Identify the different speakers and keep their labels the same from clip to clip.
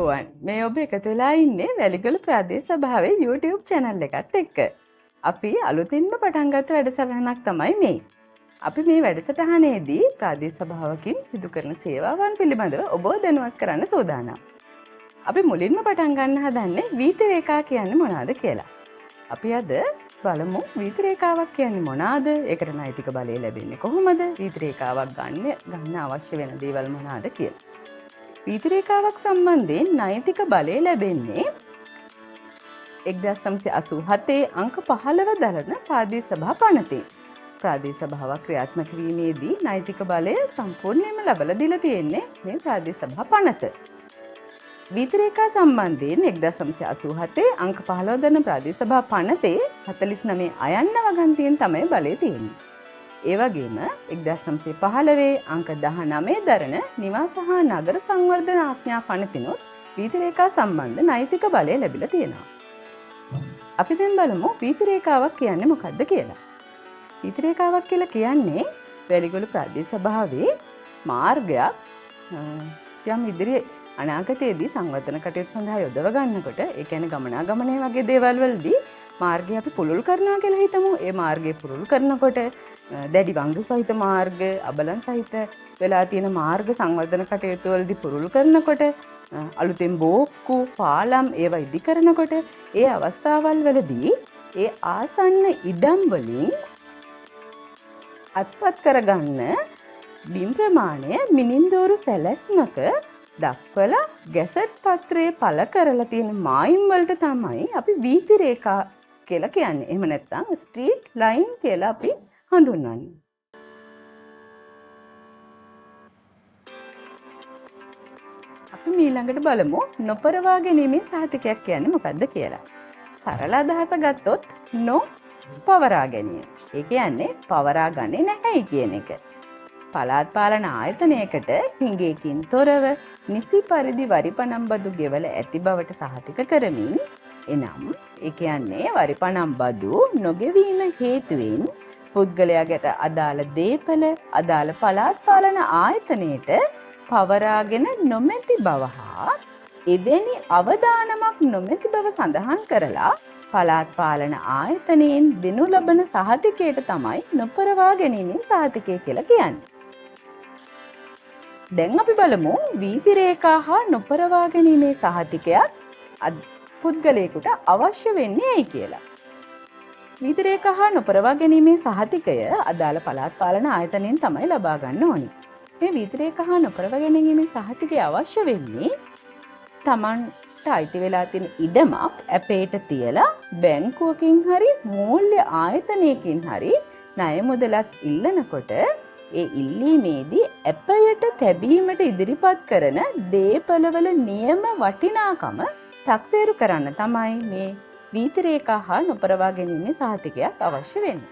Speaker 1: අයිබෝවන් මේ ඔබ එකතු වෙලා ඉන්නේ වැලිගොඩ ප්‍රාදේශ සභාවේ YouTube channel එකත් එක්ක. අපි අලුතින්ම පටන් ගත්ත වැඩසටහනක් තමයි මේ. අපි මේ වැඩසටහනේදී ප්‍රාදේශ සභාවකින් සිදු කරන සේවාවන් පිළිබඳව ඔබව දැනුවත් කරන්න සූදානම්. අපි මුලින්ම පටන් ගන්න හදන්නේ වීථි රේඛා කියන්නේ මොනවාද කියලා. අපි අද බලමු වීථි රේඛාවක් කියන්නේ මොනවාද? ඒකට නෛතික බලය ලැබෙන්නේ කොහොමද? වීථි රේඛාවක් ගන්න අවශ්‍ය වෙන දේවල් මොනවාද කියලා. වීථි රේඛාවක් සම්බන්ධයෙන් නෛතික බලය ලැබෙන්නේ 1987 අංක 15 දරන ප්‍රාදේශ සභා පනතේ. ප්‍රාදේශ සභාවක් ක්‍රියාත්මක වීමේදී නෛතික බලය සම්පූර්ණයෙන්ම ලැබලා දීලා තියෙන්නේ මේ ප්‍රාදේශ සභා පනත. වීථි රේඛා සම්බන්ධයෙන් 1987 අංක 15 දරන ප්‍රාදේශ සභා පනතේ 49 අයන්න වගන්තියෙන් තමයි බලය තියෙන්නේ. ඒ වගේම 1915 අංක 19 දරන නිවාස හා නගර සංවර්ධන ආඥා පනතිනුත් වීථි රේඛා සම්බන්ධ නෛතික බලය ලැබිලා තියෙනවා. අපි දැන් බලමු වීථි රේඛාවක් කියන්නේ මොකක්ද කියලා. වීථි රේඛාවක් කියලා කියන්නේ වැලිගොඩ ප්‍රාදේශ සභාවේ මාර්ගයක් යම් ඉදිරි අනාගතයේදී සංවර්ධන කටයුතු සඳහා යොදව ගන්නකොට ඒ කියන්නේ ගමනාගමනය වගේ දේවල් වලදී මාර්ගය අපි පුළුල් කරනවා කියලා හිතමු. ඒ මාර්ගය පුළුල් කරනකොට දැඩි වංගු සහිත මාර්ග, අබලන් සහිත වෙලා තියෙන මාර්ග සංවර්ධන කටයුතු වලදී පුරුල් කරනකොට අලුතෙන් බෝක්කු, පාලම් ඒවා ඉදි කරනකොට ඒ අවස්ථාවල් වලදී ඒ ආසන්න ඉඩම් වලින් අත්පත් කරගන්න බිම් ප්‍රමාණය මිනින්දෝරු සැලැස්මක දක්වලා ගැසට් පත්‍රයේ පළ කරලා තියෙන මායිම් වලට තමයි අපි වීථි රේඛා කියලා කියන්නේ. එහෙම නැත්නම් ස්ට්‍රීට් ලයින් කියලා අපි හඳුන්වන්නේ. අපි ඊළඟට බලමු නොපරවා ගැනීමේ සහතිකයක් කියන්නේ මොකක්ද කියලා. සරල අදහස ගත්තොත් නොපවරා ගැනීම. ඒ කියන්නේ පවරා ගන්නේ නැහැයි කියන එක. පළාත් පාලන ආයතනයකට හිඟයකින් තොරව නිසි පරිදි වරිපනම් බදු ගෙවල ඇති බවට සහතික කරමින් එනම් ඒ කියන්නේ වරිපනම් බදු නොගෙවීම හේතුවෙන් පුද්ගලයාට අදාළ දේපල අදාළ පළාත් පාලන ආයතනයට පවරාගෙන නොමැති බව හා එවැනි අවදානමක් නොමැති බව සඳහන් කරලා පළාත් පාලන ආයතනයෙන් දෙනු ලබන සහතිකයට තමයි නොපරවා ගැනීමෙන් සහතිකය කියලා කියන්නේ. දැන් අපි බලමු වීථි රේඛා හා නොපරවා ගැනීමේ සහතිකයක් පුද්ගලයෙකුට අවශ්‍ය වෙන්නේ ඇයි කියලා. වීථි රේඛා හා නොපරවා ගැනීමේ සහතිකය අදාළ පළාත් පාලන ආයතනයෙන් තමයි ලබා ගන්න ඕනේ. මේ වීථි රේඛා හා නොපරවා ගැනීමේ සහතිකය අවශ්‍ය වෙන්නේ Tamanට අයිති වෙලා තියෙන ඉඩමක් ඇපේට තියලා බැංකුවකින් හරි මූල්‍ය ආයතනයකින් හරි ණය මුදලක් ඉල්ලනකොට ඒ ඉල්ලීමේදී ඇපයට තැබීමට ඉදිරිපත් කරන දේපළවල නියම වටිනාකම තක්සේරු කරන්න තමයි මේ වීථි රේඛා හා නොපරවා ගැනීමේ සහතිකයක් අවශ්‍ය වෙන්නේ.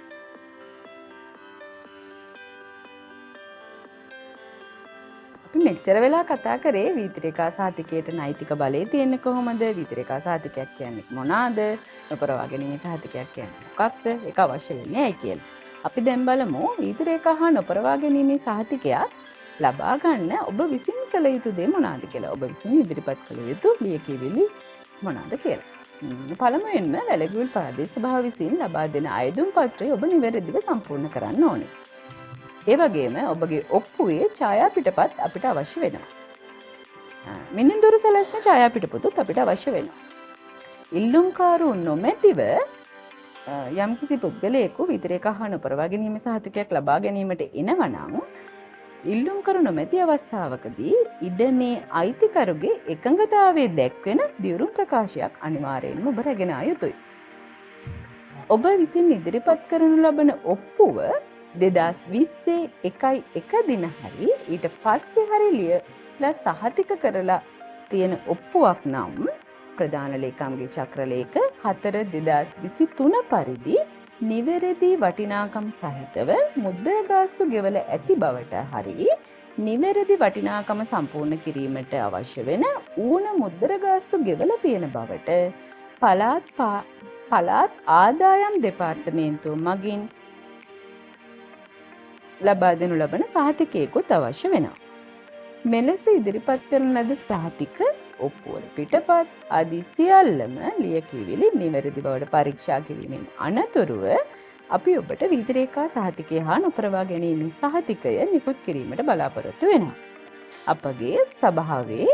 Speaker 1: අපි මෙච්චර වෙලා කතා කරේ වීථි රේඛා සහතිකයට නෛතික බලය තියෙන්නේ කොහොමද? වීථි රේඛා සහතිකයක් කියන්නේ මොනවාද? නොපරවා ගැනීමේ සහතිකයක් කියන්නේ මොකක්ද? ඒක අවශ්‍ය වෙන්නේ ඇයි කියලා. අපි දැන් බලමු වීථි රේඛා හා නොපරවා ගැනීමේ සහතිකයක් ලබා ගන්න ඔබ විසින් කළ යුතු දේ මොනවාද කියලා. ඔබ විසින් ඉදිරිපත් කළ යුතු ලියකියවිලි මොනවාද කියලා. පළමුවෙන්ම වැලිගොඩ ප්‍රාදේශ සභාව විසින් ලබා දෙන අයදුම් පත්‍රය ඔබ නිවැරදිව සම්පූර්ණ කරන්න ඕනේ. ඒ වගේම ඔබගේ ඔප්පුවේ ඡායා පිටපත් අපිට අවශ්‍ය වෙනවා. මිනින්දොරු සැලැස්ම ඡායා පිටපතත් අපිට අවශ්‍ය වෙනවා. ඉල්ලුම්කාරු නොමැතිව යම්කිසි පුද්ගලයෙකු වීථි රේඛා හා නොපරවා ගැනීමේ සහතිකයක් ලබා ගැනීමට එනවනම් ඉල්ලුම්කරු නොමැති අවස්ථාවකදී ඉඩමේ අයිතිකරුගේ එකඟතාවය දැක්වෙන දියුරුම් ප්‍රකාශයක් අනිවාර්යයෙන්ම ඔබ රැගෙන ආ යුතුයි. ඔබ විසින් ඉදිරිපත් කරනු ලබන ඔප්පුව 2020 1 දින හරි ඊට පස්සේ හරි ලියලා සහතික කරලා තියෙන ඔප්පුවක් නම් ප්‍රධාන ලේකම්ගේ චක්‍රලේඛ 4/2023 පරිදි නිවැරදි වටිනාකම් සහිතව මුද්‍රා ගාස්තු ගෙවල ඇති බවට හරි නිවැරදි වටිනාකම සම්පූර්ණ කිරීමට අවශ්‍ය වෙන ඌන මුද්‍රා ගාස්තු ගෙවල තියෙන බවට පළාත් ආදායම් දෙපාර්තමේන්තුව මගින් ලබා දෙනු ලබන සහතිකයකුත් අවශ්‍ය වෙනවා. මෙලෙස ඉදිරිපත් කරන ලද සහතික ඔප්පුවල පිටපත් ආදී සියල්ලම ලියකියවිලි නිවැරදි බවට පරීක්ෂා කිරීමෙන් අනතුරුව අපි ඔබට වීථි රේඛා සහතිකය හා නොපරවා ගැනීමේ සහතිකය නිකුත් කිරීමට බලාපොරොත්තු වෙනවා. අපගේ සභාවේ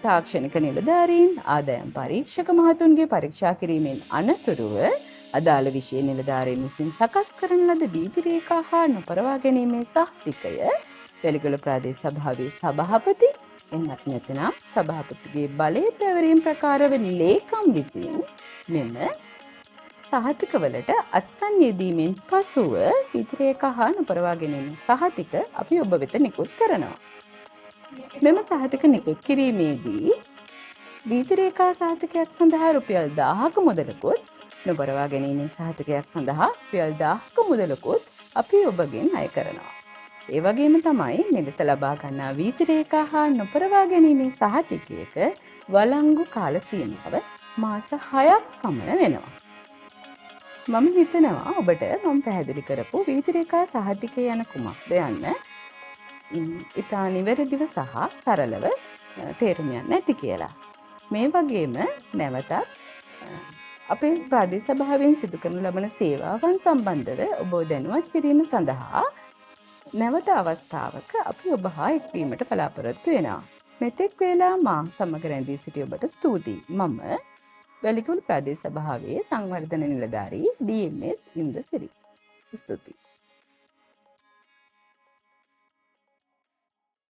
Speaker 1: තාක්ෂණික නිලධාරීන් ආදායම් පරීක්ෂක මහතුන්ගේ පරීක්ෂා කිරීමෙන් අනතුරුව අදාළ විෂය නිලධාරීන් විසින් සකස් කරන ලද වීථි රේඛා හා නොපරවා ගැනීමේ සහතිකය වැලිගොඩ ප්‍රාදේශ සභාවේ සභාපති එන්නත් නැත්නම් සභාපතිගේ බලය පැවරීම ප්‍රකාරව ලේකම් විසින් මෙම සහතිකවලට අත්සන් යෙදීමෙන් පසුව වීථි රේඛා හා නොපරවා ගැනීමේ සහතික අපි ඔබ වෙත නිකුත් කරනවා. මෙම සහතික නිකුත් කිරීමේදී වීථි රේඛා සහතිකයක් සඳහා රුපියල් 1000ක මුදලකුත් නොපරවා ගැනීමේ සහතිකයක් සඳහා රුපියල් 1000ක මුදලකුත් අපි ඔබගෙන් අය කරනවා. ඒ වගේම තමයි මෙලෙස ලබා ගන්නා වීථි රේඛා හා නොපරවා ගැනීමේ සහතිකයක වළංගු කාල සීමාව මාස 6ක් පමණ වෙනවා. මම හිතනවා ඔබට මම පැහැදිලි කරපු වීථි රේඛා සහතිකය යන කුමක්ද යන්න ඉතා නිවැරදිව සහ සරලව තේරුම් යන්න ඇති කියලා. මේ වගේම නැවතත් අපේ ප්‍රාදේශ සභාවෙන් සිදු කරනු ලබන සේවාවන් සම්බන්ධව ඔබ දැනුවත් කිරීම සඳහා නැවත අවස්ථාවක අපි ඔබ හා එක්වීමට බලාපොරොත්තු වෙනවා. මෙතෙක් වේලා මා සමග රැඳී සිටි ඔබට ස්තුතියි. මම වැලිගොඩ ප්‍රාදේශ සභාවේ සංවර්ධන නිලධාරී DMS ඉන්දසිරි. ස්තුතියි.